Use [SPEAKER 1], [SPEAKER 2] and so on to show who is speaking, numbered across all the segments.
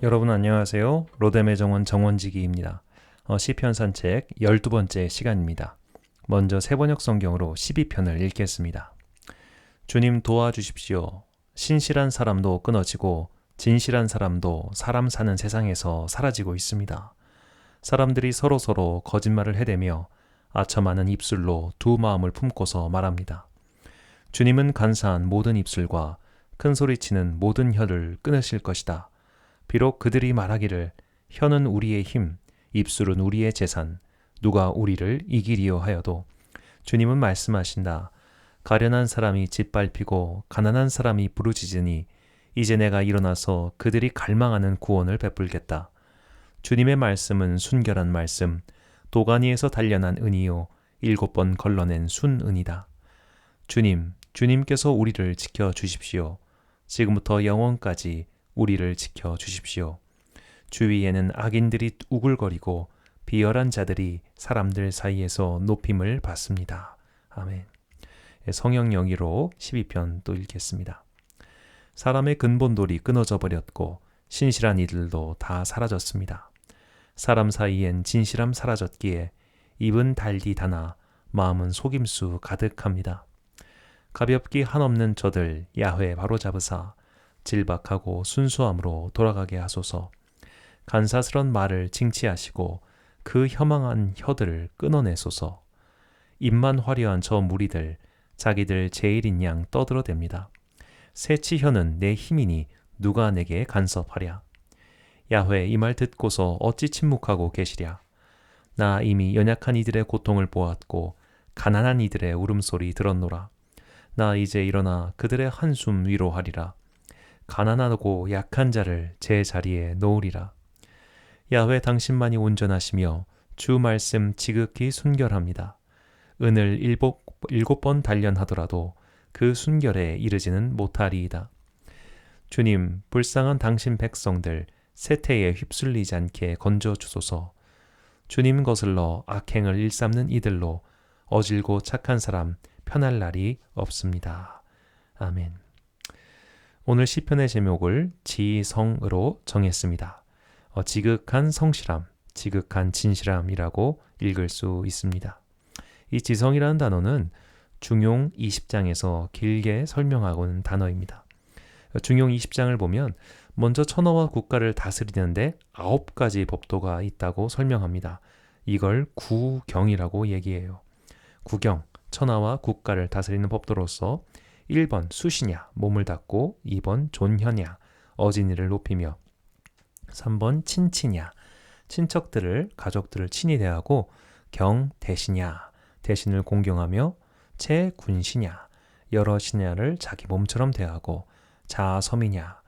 [SPEAKER 1] 여러분 안녕하세요. 로뎀의 정원 정원지기입니다. 시편 산책 12번째 시간입니다. 먼저 세번역 성경으로 12편을 읽겠습니다. 주님 도와주십시오. 신실한 사람도 끊어지고 진실한 사람도 사람 사는 세상에서 사라지고 있습니다. 사람들이 서로서로 거짓말을 해대며 아첨하는 입술로 두 마음을 품고서 말합니다. 주님은 간사한 모든 입술과 큰 소리치는 모든 혀를 끊으실 것이다. 비록 그들이 말하기를 혀는 우리의 힘, 입술은 우리의 재산, 누가 우리를 이기리요 하여도 주님은 말씀하신다. 가련한 사람이 짓밟히고 가난한 사람이 부르짖으니 이제 내가 일어나서 그들이 갈망하는 구원을 베풀겠다. 주님의 말씀은 순결한 말씀, 도가니에서 단련한 은이요 7번 걸러낸 순은이다. 주님께서 우리를 지켜주십시오. 지금부터 영원까지 우리를 지켜주십시오. 주위에는 악인들이 우글거리고 비열한 자들이 사람들 사이에서 높임을 받습니다. 아멘. 성경 영의로 12편 또 읽겠습니다. 사람의 근본돌이 끊어져 버렸고 신실한 이들도 다 사라졌습니다. 사람 사이엔 진실함 사라졌기에 입은 달디 다나 마음은 속임수 가득합니다. 가볍기 한없는 저들 야훼 바로잡으사 질박하고 순수함으로 돌아가게 하소서. 간사스런 말을 징치하시고 그 혐앙한 혀들을 끊어내소서. 입만 화려한 저 무리들 자기들 제일인 양 떠들어댑니다. 새치 혀는 내 힘이니 누가 내게 간섭하랴. 야훼 이 말 듣고서 어찌 침묵하고 계시랴. 나 이미 연약한 이들의 고통을 보았고 가난한 이들의 울음소리 들었노라. 나 이제 일어나 그들의 한숨 위로하리라. 가난하고 약한 자를 제 자리에 놓으리라. 야훼 당신만이 온전하시며 주 말씀 지극히 순결합니다. 은을 7번 단련하더라도 그 순결에 이르지는 못하리이다. 주님, 불쌍한 당신 백성들 세태에 휩쓸리지 않게 건져주소서. 주님 거슬러 악행을 일삼는 이들로 어질고 착한 사람 편할 날이 없습니다. 아멘. 오늘 시편의 제목을 지성으로 정했습니다. 지극한 성실함, 지극한 진실함이라고 읽을 수 있습니다. 이 지성이라는 단어는 중용 20장에서 길게 설명하고는 단어입니다. 중용 20장을 보면 먼저 천하와 국가를 다스리는데 9가지 법도가 있다고 설명합니다. 이걸 구경이라고 얘기해요. 구경, 천하와 국가를 다스리는 법도로서 1번 수시냐, 몸을 닦고 2번 존혀냐, 어진이를 높이며 3번 친치냐, 친척들을, 가족들을 친히 대하고 경대시냐, 대신을 공경하며 채군시냐, 여러 신야를 자기 몸처럼 대하고 자섬이냐,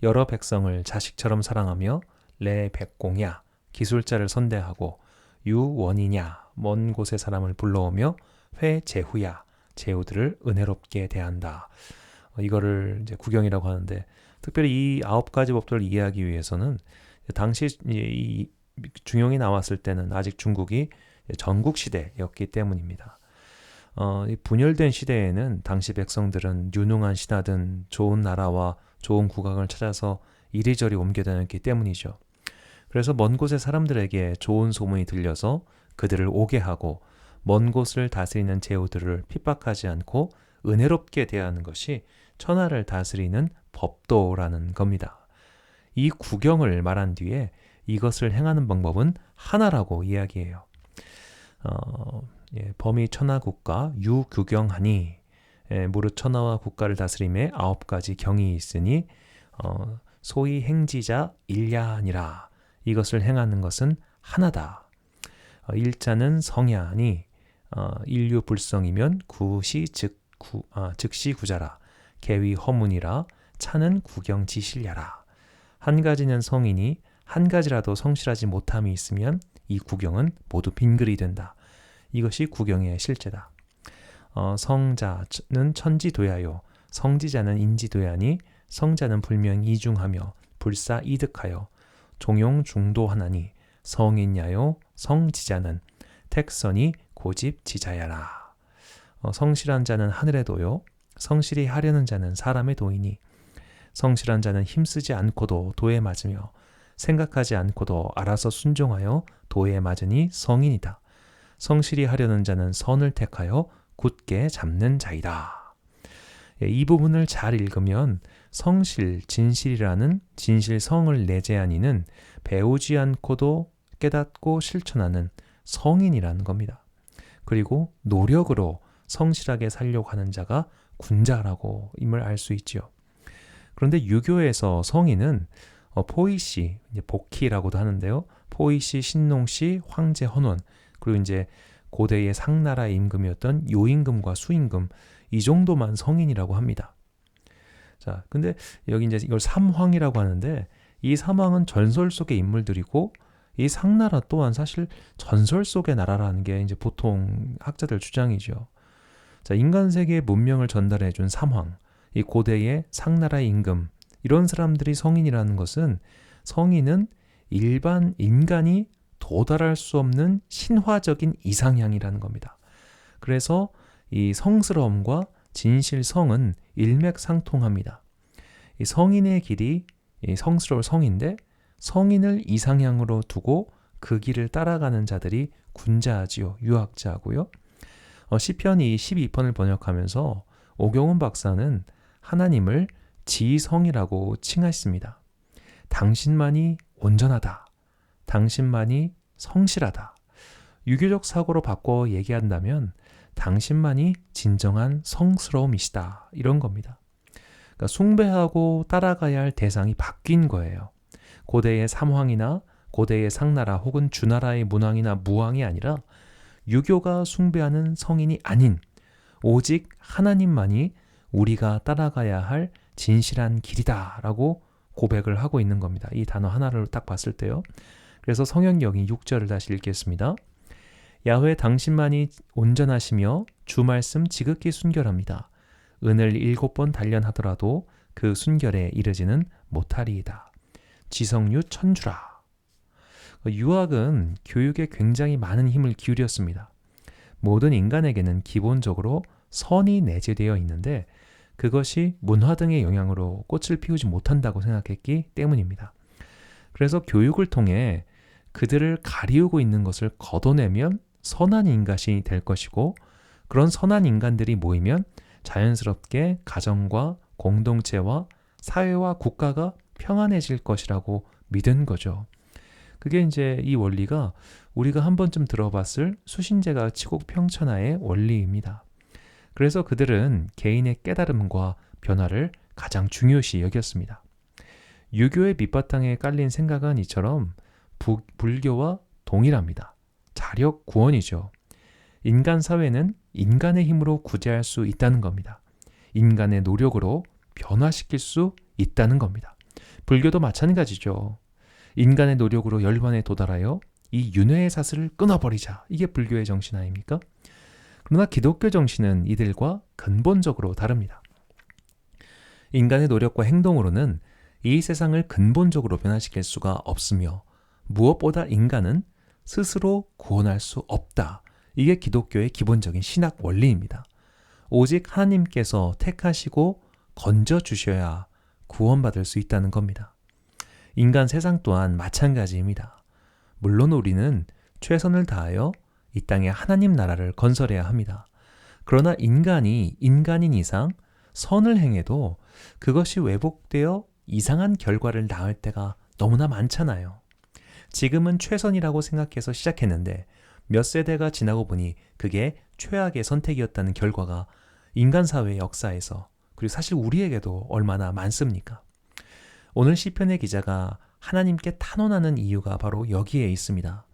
[SPEAKER 1] 여러 백성을 자식처럼 사랑하며 레백공야, 기술자를 선대하고 유원이냐, 먼 곳의 사람을 불러오며 회제후야, 제후들을 은혜롭게 대한다. 이거를 이제 구경이라고 하는데 특별히 이 9가지 법도를 이해하기 위해서는 당시 이 중용이 나왔을 때는 아직 중국이 전국 시대였기 때문입니다. 이 분열된 시대에는 당시 백성들은 유능한 신하든 좋은 나라와 좋은 국왕을 찾아서 이리저리 옮겨 다녔기 때문이죠. 그래서 먼 곳의 사람들에게 좋은 소문이 들려서 그들을 오게 하고 먼 곳을 다스리는 제후들을 핍박하지 않고 은혜롭게 대하는 것이 천하를 다스리는 법도라는 겁니다. 이 구경을 말한 뒤에 이것을 행하는 방법은 하나라고 이야기해요. 범위 천하 국가 유규경하니 무릇 천하와 국가를 다스림에 9가지 경이 있으니 소위 행지자 일야하니라. 이것을 행하는 것은 하나다. 일자는 성야니 인류불성이면 구시 즉시 구자라. 계위 허문이라. 차는 구경지실야라. 한 가지는 성이니 한 가지라도 성실하지 못함이 있으면 이 구경은 모두 빈글이 된다. 이것이 구경의 실제다. 성자는 천지도야요. 성지자는 인지도야니 성자는 불명 이중하며 불사이득하여 종용중도하나니 성인야요. 성지자는 택선이 고집지자야라. 성실한 자는 하늘의 도요. 성실히 하려는 자는 사람의 도이니 성실한 자는 힘쓰지 않고도 도에 맞으며 생각하지 않고도 알아서 순종하여 도에 맞으니 성인이다. 성실히 하려는 자는 선을 택하여 굳게 잡는 자이다. 이 부분을 잘 읽으면 성실, 진실이라는 진실성을 내재한 이는 배우지 않고도 깨닫고 실천하는 성인이라는 겁니다. 그리고 노력으로 성실하게 살려고 하는 자가 군자라고 임을 알 수 있죠. 그런데 유교에서 성인은 포이시, 복희라고도 하는데요. 포이시, 신농시, 황제, 헌원, 그리고 이제 고대의 상나라 임금이었던 요임금과 수임금, 이 정도만 성인이라고 합니다. 자, 근데 여기 이제 이걸 삼황이라고 하는데, 이 삼황은 전설 속의 인물들이고, 이 상나라 또한 사실 전설 속의 나라라는 게 이제 보통 학자들 주장이죠. 자, 인간 세계의 문명을 전달해 준 삼황, 이 고대의 상나라 임금, 이런 사람들이 성인이라는 것은, 성인은 일반 인간이 도달할 수 없는 신화적인 이상향이라는 겁니다. 그래서 이 성스러움과 진실성은 일맥상통합니다. 이 성인의 길이 성스러울 성인데, 성인을 이상향으로 두고 그 길을 따라가는 자들이 군자지요, 유학자고요. 시편 12편을 번역하면서 오경훈 박사는 하나님을 지성이라고 칭하십니다. 당신만이 온전하다. 당신만이 성실하다. 유교적 사고로 바꿔 얘기한다면 당신만이 진정한 성스러움이시다. 이런 겁니다. 그러니까 숭배하고 따라가야 할 대상이 바뀐 거예요. 고대의 삼황이나 고대의 상나라 혹은 주나라의 문왕이나 무왕이 아니라 유교가 숭배하는 성인이 아닌 오직 하나님만이 우리가 따라가야 할 진실한 길이다라고 고백을 하고 있는 겁니다. 이 단어 하나를 딱 봤을 때요. 그래서 성경역이 6절을 다시 읽겠습니다. 야훼 당신만이 온전하시며 주 말씀 지극히 순결합니다. 은을 7번 단련하더라도 그 순결에 이르지는 못하리이다. 지성류 천주라. 유학은 교육에 굉장히 많은 힘을 기울였습니다. 모든 인간에게는 기본적으로 선이 내재되어 있는데 그것이 문화 등의 영향으로 꽃을 피우지 못한다고 생각했기 때문입니다. 그래서 교육을 통해 그들을 가리우고 있는 것을 걷어내면 선한 인간이 될 것이고, 그런 선한 인간들이 모이면 자연스럽게 가정과 공동체와 사회와 국가가 평안해질 것이라고 믿은 거죠. 그게 이제 이 원리가 우리가 한 번쯤 들어봤을 수신제가 치국평천하의 원리입니다. 그래서 그들은 개인의 깨달음과 변화를 가장 중요시 여겼습니다. 유교의 밑바탕에 깔린 생각은 이처럼 불교와 동일합니다. 자력 구원이죠. 인간 사회는 인간의 힘으로 구제할 수 있다는 겁니다. 인간의 노력으로 변화시킬 수 있다는 겁니다. 불교도 마찬가지죠. 인간의 노력으로 열반에 도달하여 이 윤회의 사슬을 끊어버리자. 이게 불교의 정신 아닙니까? 그러나 기독교 정신은 이들과 근본적으로 다릅니다. 인간의 노력과 행동으로는 이 세상을 근본적으로 변화시킬 수가 없으며 무엇보다 인간은 스스로 구원할 수 없다. 이게 기독교의 기본적인 신학 원리입니다. 오직 하나님께서 택하시고 건져주셔야 구원받을 수 있다는 겁니다. 인간 세상 또한 마찬가지입니다. 물론 우리는 최선을 다하여 이 땅에 하나님 나라를 건설해야 합니다. 그러나 인간이 인간인 이상 선을 행해도 그것이 왜곡되어 이상한 결과를 낳을 때가 너무나 많잖아요. 지금은 최선이라고 생각해서 시작했는데 몇 세대가 지나고 보니 그게 최악의 선택이었다는 결과가 인간 사회의 역사에서, 그리고 사실 우리에게도 얼마나 많습니까? 오늘 시편의 기자가 하나님께 탄원하는 이유가 바로 여기에 있습니다.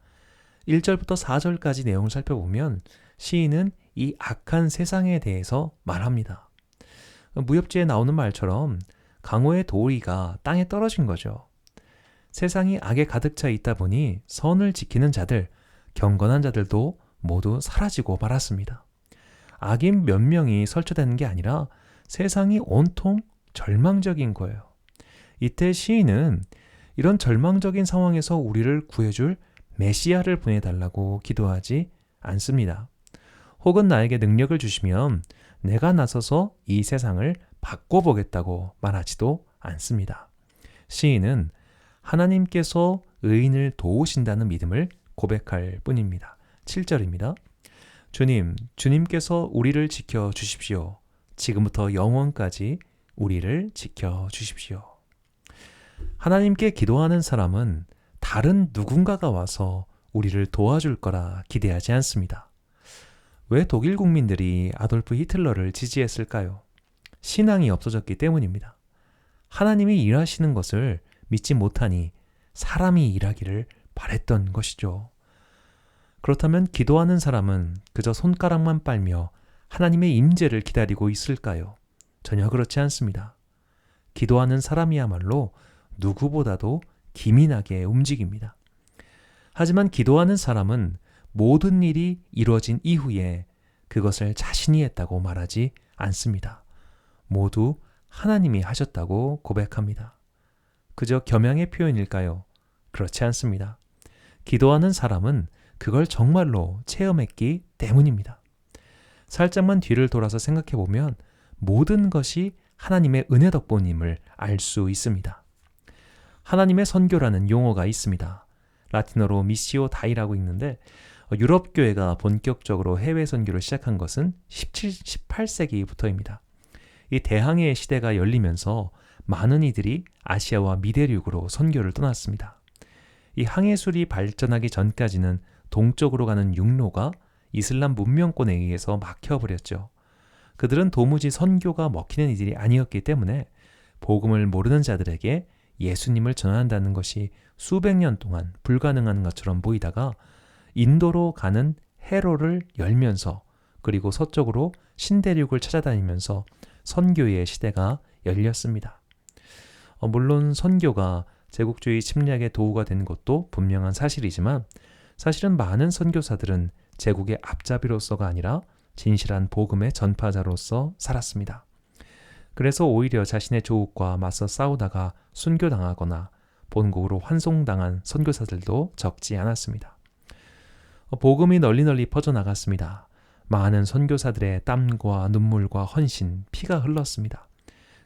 [SPEAKER 1] 1절부터 4절까지 내용을 살펴보면 시인은 이 악한 세상에 대해서 말합니다. 무협지에 나오는 말처럼 강호의 도리가 땅에 떨어진 거죠. 세상이 악에 가득 차 있다 보니 선을 지키는 자들, 경건한 자들도 모두 사라지고 말았습니다. 악인 몇 명이 설쳐되는 게 아니라 세상이 온통 절망적인 거예요. 이때 시인은 이런 절망적인 상황에서 우리를 구해줄 메시아를 보내달라고 기도하지 않습니다. 혹은 나에게 능력을 주시면 내가 나서서 이 세상을 바꿔보겠다고 말하지도 않습니다. 시인은 하나님께서 의인을 도우신다는 믿음을 고백할 뿐입니다. 7절입니다. 주님께서 우리를 지켜 주십시오. 지금부터 영원까지 우리를 지켜 주십시오. 하나님께 기도하는 사람은 다른 누군가가 와서 우리를 도와줄 거라 기대하지 않습니다. 왜 독일 국민들이 아돌프 히틀러를 지지했을까요? 신앙이 없어졌기 때문입니다. 하나님이 일하시는 것을 믿지 못하니 사람이 일하기를 바랬던 것이죠. 그렇다면 기도하는 사람은 그저 손가락만 빨며 하나님의 임재를 기다리고 있을까요? 전혀 그렇지 않습니다. 기도하는 사람이야말로 누구보다도 기민하게 움직입니다. 하지만 기도하는 사람은 모든 일이 이루어진 이후에 그것을 자신이 했다고 말하지 않습니다. 모두 하나님이 하셨다고 고백합니다. 그저 겸양의 표현일까요? 그렇지 않습니다. 기도하는 사람은 그걸 정말로 체험했기 때문입니다. 살짝만 뒤를 돌아서 생각해보면 모든 것이 하나님의 은혜 덕분임을 알 수 있습니다. 하나님의 선교라는 용어가 있습니다. 라틴어로 미시오 다이라고 있는데 유럽 교회가 본격적으로 해외 선교를 시작한 것은 18세기부터입니다. 이 대항해의 시대가 열리면서 많은 이들이 아시아와 미대륙으로 선교를 떠났습니다. 이 항해술이 발전하기 전까지는 동쪽으로 가는 육로가 이슬람 문명권에 의해서 막혀버렸죠. 그들은 도무지 선교가 먹히는 이들이 아니었기 때문에 복음을 모르는 자들에게 예수님을 전한다는 것이 수백 년 동안 불가능한 것처럼 보이다가 인도로 가는 해로를 열면서 그리고 서쪽으로 신대륙을 찾아다니면서 선교의 시대가 열렸습니다. 물론 선교가 제국주의 침략의 도구가 된 것도 분명한 사실이지만 사실은 많은 선교사들은 제국의 앞잡이로서가 아니라 진실한 복음의 전파자로서 살았습니다. 그래서 오히려 자신의 조국과 맞서 싸우다가 순교당하거나 본국으로 환송당한 선교사들도 적지 않았습니다. 복음이 널리 퍼져나갔습니다. 많은 선교사들의 땀과 눈물과 헌신, 피가 흘렀습니다.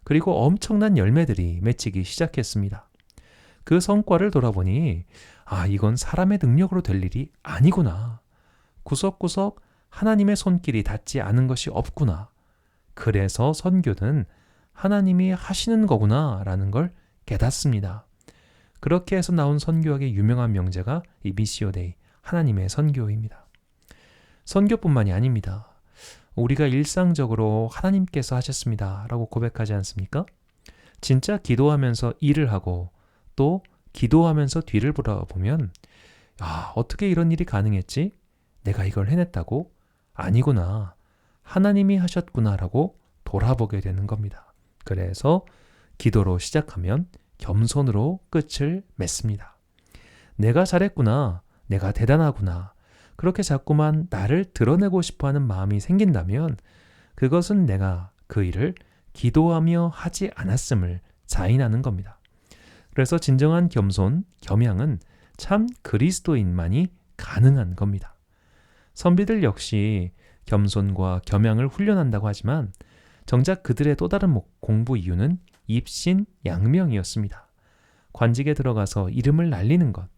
[SPEAKER 1] 그리고 엄청난 열매들이 맺히기 시작했습니다. 그 성과를 돌아보니 이건 사람의 능력으로 될 일이 아니구나. 구석구석 하나님의 손길이 닿지 않은 것이 없구나. 그래서 선교는 하나님이 하시는 거구나 라는 걸 깨닫습니다. 그렇게 해서 나온 선교학의 유명한 명제가 이 미시오 데이, 하나님의 선교입니다. 선교뿐만이 아닙니다. 우리가 일상적으로 하나님께서 하셨습니다 라고 고백하지 않습니까? 진짜 기도하면서 일을 하고 또 기도하면서 뒤를 돌아보면 어떻게 이런 일이 가능했지? 내가 이걸 해냈다고? 아니구나. 하나님이 하셨구나 라고 돌아보게 되는 겁니다. 그래서 기도로 시작하면 겸손으로 끝을 맺습니다. 내가 잘했구나. 내가 대단하구나. 그렇게 자꾸만 나를 드러내고 싶어하는 마음이 생긴다면 그것은 내가 그 일을 기도하며 하지 않았음을 자인하는 겁니다. 그래서 진정한 겸손, 겸양은 참 그리스도인만이 가능한 겁니다. 선비들 역시 겸손과 겸양을 훈련한다고 하지만 정작 그들의 또 다른 공부 이유는 입신양명이었습니다. 관직에 들어가서 이름을 날리는 것.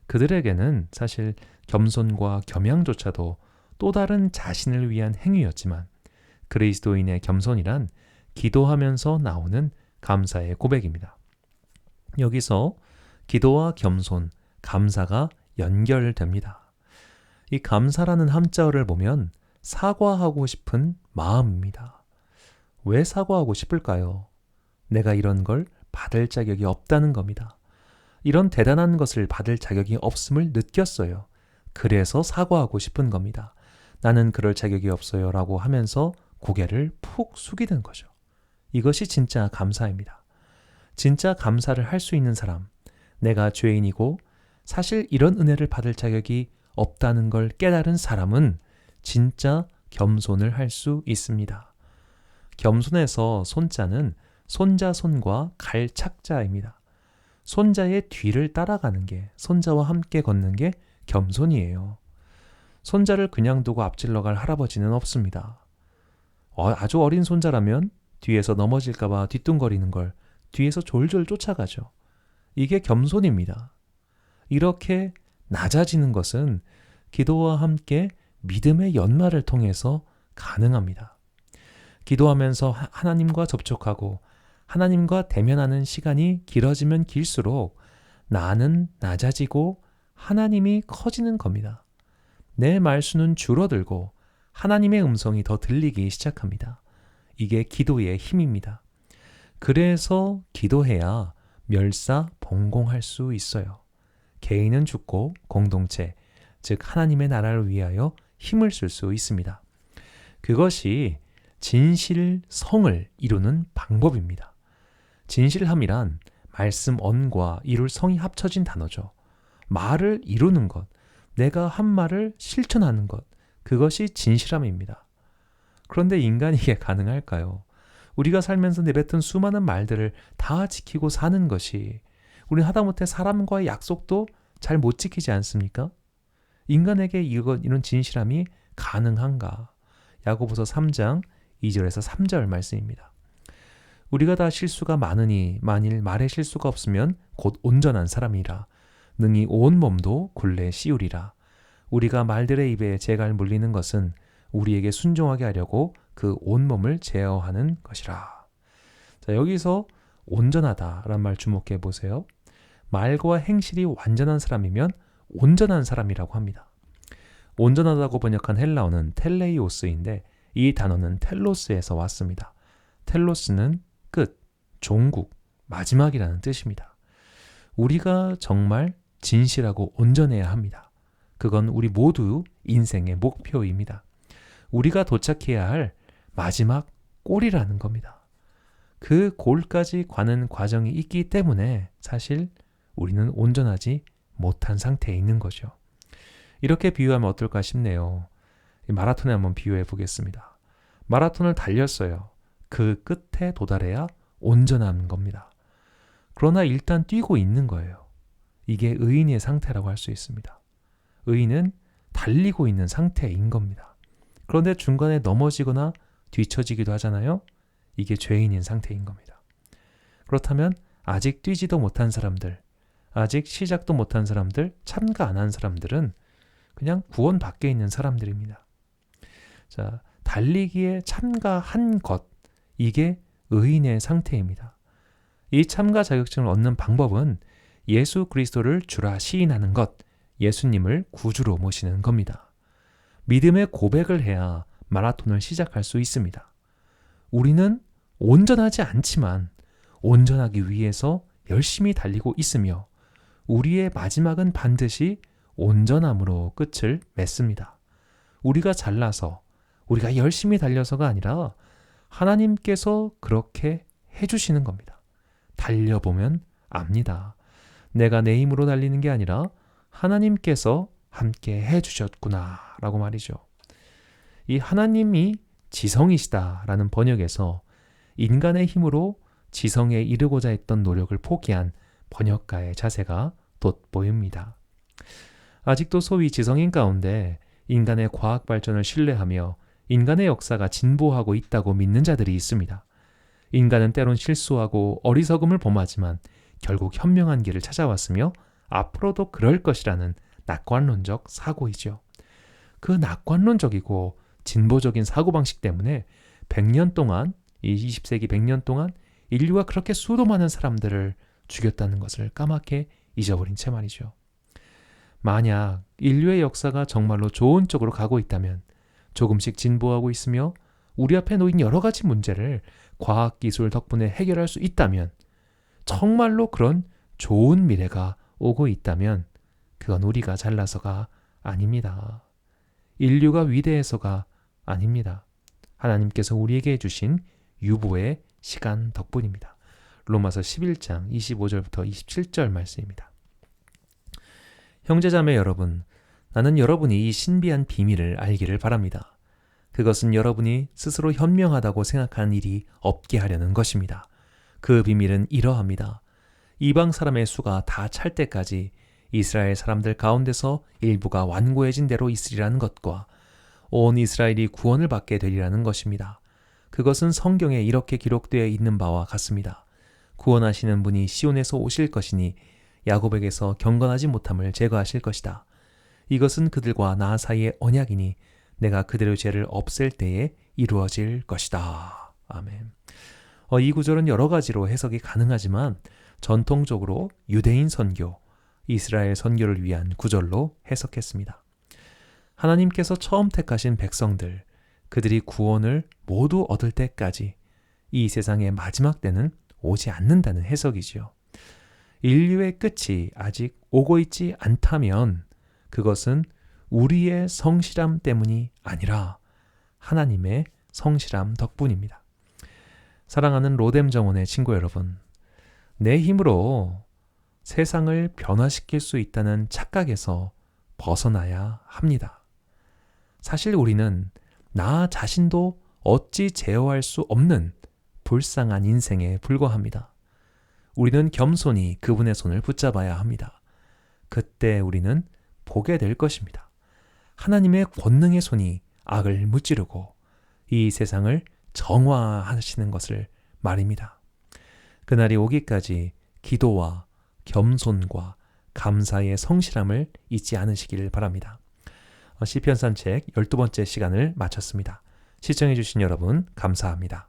[SPEAKER 1] 그들에게는 사실 겸손과 겸양조차도 또 다른 자신을 위한 행위였지만 그리스도인의 겸손이란 기도하면서 나오는 감사의 고백입니다. 여기서 기도와 겸손, 감사가 연결됩니다. 이 감사라는 함자어를 보면 사과하고 싶은 마음입니다. 왜 사과하고 싶을까요? 내가 이런 걸 받을 자격이 없다는 겁니다. 이런 대단한 것을 받을 자격이 없음을 느꼈어요. 그래서 사과하고 싶은 겁니다. 나는 그럴 자격이 없어요 라고 하면서 고개를 푹 숙이는 거죠. 이것이 진짜 감사입니다. 진짜 감사를 할 수 있는 사람, 내가 죄인이고 사실 이런 은혜를 받을 자격이 없다는 걸 깨달은 사람은 진짜 겸손을 할 수 있습니다. 겸손에서 손자는 손자손과 갈착자입니다. 손자의 뒤를 따라가는 게, 손자와 함께 걷는 게 겸손이에요. 손자를 그냥 두고 앞질러 갈 할아버지는 없습니다. 아주 어린 손자라면 뒤에서 넘어질까 봐 뒤뚱거리는 걸 뒤에서 졸졸 쫓아가죠. 이게 겸손입니다. 이렇게 낮아지는 것은 기도와 함께 믿음의 연말을 통해서 가능합니다. 기도하면서 하나님과 접촉하고 하나님과 대면하는 시간이 길어지면 길수록 나는 낮아지고 하나님이 커지는 겁니다. 내 말수는 줄어들고 하나님의 음성이 더 들리기 시작합니다. 이게 기도의 힘입니다. 그래서 기도해야 멸사봉공할 수 있어요. 개인은 죽고 공동체, 즉 하나님의 나라를 위하여 힘을 쓸 수 있습니다. 그것이 진실성을 이루는 방법입니다. 진실함이란 말씀 언과 이룰 성이 합쳐진 단어죠. 말을 이루는 것, 내가 한 말을 실천하는 것, 그것이 진실함입니다. 그런데 인간이 이게 가능할까요? 우리가 살면서 내뱉은 수많은 말들을 다 지키고 사는 것이 우리는 하다못해 사람과의 약속도 잘 못 지키지 않습니까? 인간에게 이런 진실함이 가능한가? 야고보서 3장 2절에서 3절 말씀입니다. 우리가 다 실수가 많으니 만일 말에 실수가 없으면 곧 온전한 사람이라 능히 온 몸도 굴레 씌우리라. 우리가 말들의 입에 재갈 물리는 것은 우리에게 순종하게 하려고 그 온몸을 제어하는 것이라. 자, 여기서 온전하다라는 말 주목해 보세요. 말과 행실이 완전한 사람이면 온전한 사람이라고 합니다. 온전하다고 번역한 헬라어는 텔레이오스인데 이 단어는 텔로스에서 왔습니다. 텔로스는 끝, 종국, 마지막이라는 뜻입니다. 우리가 정말 진실하고 온전해야 합니다. 그건 우리 모두 인생의 목표입니다. 우리가 도착해야 할 마지막 골이라는 겁니다. 그 골까지 가는 과정이 있기 때문에 사실 우리는 온전하지 못한 상태에 있는 거죠. 이렇게 비유하면 어떨까 싶네요. 마라톤에 한번 비유해 보겠습니다. 마라톤을 달렸어요. 그 끝에 도달해야 온전한 겁니다. 그러나 일단 뛰고 있는 거예요. 이게 의인의 상태라고 할 수 있습니다. 의인은 달리고 있는 상태인 겁니다. 그런데 중간에 넘어지거나 뒤처지기도 하잖아요. 이게 죄인인 상태인 겁니다. 그렇다면 아직 뛰지도 못한 사람들, 아직 시작도 못한 사람들, 참가 안 한 사람들은 그냥 구원 밖에 있는 사람들입니다. 자, 달리기에 참가한 것, 이게 의인의 상태입니다. 이 참가 자격증을 얻는 방법은 예수 그리스도를 주라 시인하는 것, 예수님을 구주로 모시는 겁니다. 믿음의 고백을 해야 마라톤을 시작할 수 있습니다. 우리는 온전하지 않지만 온전하기 위해서 열심히 달리고 있으며 우리의 마지막은 반드시 온전함으로 끝을 맺습니다. 우리가 잘나서 우리가 열심히 달려서가 아니라 하나님께서 그렇게 해주시는 겁니다. 달려보면 압니다. 내가 내 힘으로 달리는 게 아니라 하나님께서 함께 해주셨구나 라고 말이죠. 이 하나님이 지성이시다라는 번역에서 인간의 힘으로 지성에 이르고자 했던 노력을 포기한 번역가의 자세가 돋보입니다. 아직도 소위 지성인 가운데 인간의 과학 발전을 신뢰하며 인간의 역사가 진보하고 있다고 믿는 자들이 있습니다. 인간은 때론 실수하고 어리석음을 범하지만 결국 현명한 길을 찾아왔으며 앞으로도 그럴 것이라는 낙관론적 사고이죠. 그 낙관론적이고 진보적인 사고방식 때문에 100년 동안, 이 20세기 100년 동안 인류가 그렇게 수도 많은 사람들을 죽였다는 것을 까맣게 잊어버린 채 말이죠. 만약 인류의 역사가 정말로 좋은 쪽으로 가고 있다면 조금씩 진보하고 있으며 우리 앞에 놓인 여러 가지 문제를 과학기술 덕분에 해결할 수 있다면 정말로 그런 좋은 미래가 오고 있다면 그건 우리가 잘나서가 아닙니다. 인류가 위대해서가 아닙니다. 하나님께서 우리에게 해주신 유보의 시간 덕분입니다. 로마서 11장 25절부터 27절 말씀입니다. 형제자매 여러분, 나는 여러분이 이 신비한 비밀을 알기를 바랍니다. 그것은 여러분이 스스로 현명하다고 생각하는 일이 없게 하려는 것입니다. 그 비밀은 이러합니다. 이방 사람의 수가 다 찰 때까지 이스라엘 사람들 가운데서 일부가 완고해진 대로 있으리라는 것과 온 이스라엘이 구원을 받게 되리라는 것입니다. 그것은 성경에 이렇게 기록되어 있는 바와 같습니다. 구원하시는 분이 시온에서 오실 것이니 야곱에게서 경건하지 못함을 제거하실 것이다. 이것은 그들과 나 사이의 언약이니 내가 그들의 죄를 없앨 때에 이루어질 것이다. 아멘. 이 구절은 여러 가지로 해석이 가능하지만 전통적으로 유대인 선교, 이스라엘 선교를 위한 구절로 해석했습니다. 하나님께서 처음 택하신 백성들, 그들이 구원을 모두 얻을 때까지 이 세상의 마지막 때는 오지 않는다는 해석이지요. 인류의 끝이 아직 오고 있지 않다면 그것은 우리의 성실함 때문이 아니라 하나님의 성실함 덕분입니다. 사랑하는 로뎀 정원의 친구 여러분, 내 힘으로 세상을 변화시킬 수 있다는 착각에서 벗어나야 합니다. 사실 우리는 나 자신도 어찌 제어할 수 없는 불쌍한 인생에 불과합니다. 우리는 겸손히 그분의 손을 붙잡아야 합니다. 그때 우리는 보게 될 것입니다. 하나님의 권능의 손이 악을 무찌르고 이 세상을 정화하시는 것을 말입니다. 그날이 오기까지 기도와 겸손과 감사의 성실함을 잊지 않으시기를 바랍니다. 시편 산책 12번째 시간을 마쳤습니다. 시청해 주신 여러분 감사합니다.